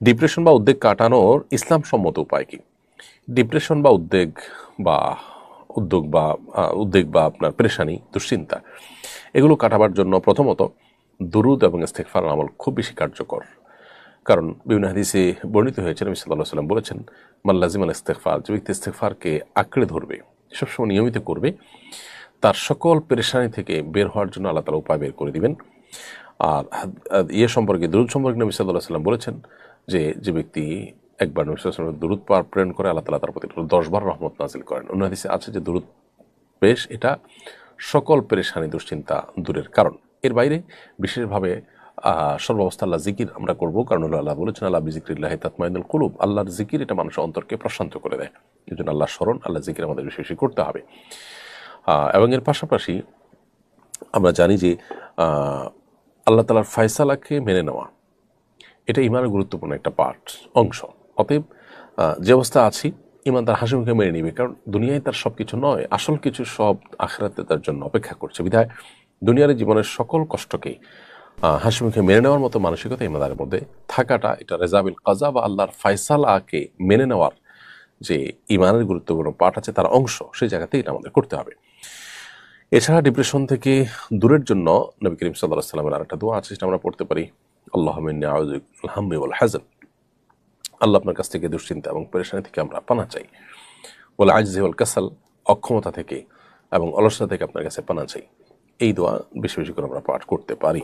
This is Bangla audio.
ডিপ্রেশন বা উদ্বেগ কাটানোর ইসলাম সম্মত উপায় কি? ডিপ্রেশন বা বা উদ্যোগ বা উদ্বেগ বা আপনার পেরেশানি, দুশ্চিন্তা এগুলো কাটাবার জন্য প্রথমত দুরুদ এবং ইস্তেগফার আমল খুব বেশি কার্যকর। কারণ বিভিন্ন হাদিসে বর্ণিত হয়েছে, নবী সাল্লাল্লাহু আলাইহি ওয়াসাল্লাম বলেছেন, মান লাজিমাল ইস্তেগফার, যে ব্যক্তি ইস্তেগফারকে আঁকড়ে ধরবে, সবসময় নিয়মিত করবে, তার সকল পেরেশানি থেকে বের হওয়ার জন্য আল্লাহ তাআলা উপায় বের করে দিবেন। আর সম্পর্কে, দুরূদ সম্পর্কে নবী সাল্লাল্লাহু আলাইহি ওয়াসাল্লাম বলেছেন যে ব্যক্তি একবার নবী সাল্লাল্লাহু আলাইহি ওয়াসাল্লাম দুরূদ প্রেরণ করে, আল্লাহ তাআলা তার প্রতি 10 বার রহমত নাযিল করেন। অন্য হাদিসে আছে যে দুরূদ পেশ এটা সকল পেরেশানি দুশ্চিন্তা দূরের কারণ। এর বাইরে বিশেষভাবে সর্বাবস্থা আল্লাহ জিকির আমরা করব, কারণ আল্লাহ বলেছেন, আল্লাহ বিযিকরিল্লাহি তাতমাইন্নুল কুলুব, আল্লাহর জিকির এটা মানুষের অন্তরকে প্রশান্ত করে দেয়। এই জন্য আল্লাহর স্মরণ, আল্লাহ জিকির আমাদের বেশি বেশি করতে হবে। এবং এর পাশাপাশি আমরা জানি যে আল্লাহ তাআলার ফয়সালাকে মেনে নেওয়া এটা ইমানের গুরুত্বপূর্ণ একটা অংশ। অতএব যে অবস্থা আছি, ইমানদার হাসি মুখে মেনে নিবে, কারণ দুনিয়ায় তার সব কিছু নয়, আসল কিছু সব আখিরাতে তার জন্য অপেক্ষা করছে। বিধায় দুনিয়ার জীবনের সকল কষ্টকে হাসি মুখে মেনে নেওয়ার মতো মানসিকতা ইমানদারের মধ্যে থাকাটা, এটা রেজাবিল কাজা বা আল্লাহর ফয়সালাকে মেনে নেওয়ার যে ইমানের গুরুত্বপূর্ণ পার্ট আছে তার অংশ, সেই জায়গাতে এটা আমাদের করতে হবে। এছাড়া ডিপ্রেশন থেকে দূরের জন্য নবী করিম সাল্লাল্লাহু আলাইহি ওয়াসাল্লামের আরেকটা দোয়া আছে, যেটা আমরা পড়তে পারি, আল্লাহুম্মা ইন্নী আউযু বিকাল হাম্মি ওয়াল হাযান। আল্লাহ, আপনার কাছ থেকে দুশ্চিন্তা এবং পেরেশানি থেকে আমরা পানাহ চাই। ওয়াল আজজি ওয়াল কাসাল, অক্ষমতা থেকে এবং অলসতা থেকে আপনার কাছে পানাহ চাই। এই দোয়া বেশি বেশি করে আমরা পাঠ করতে পারি।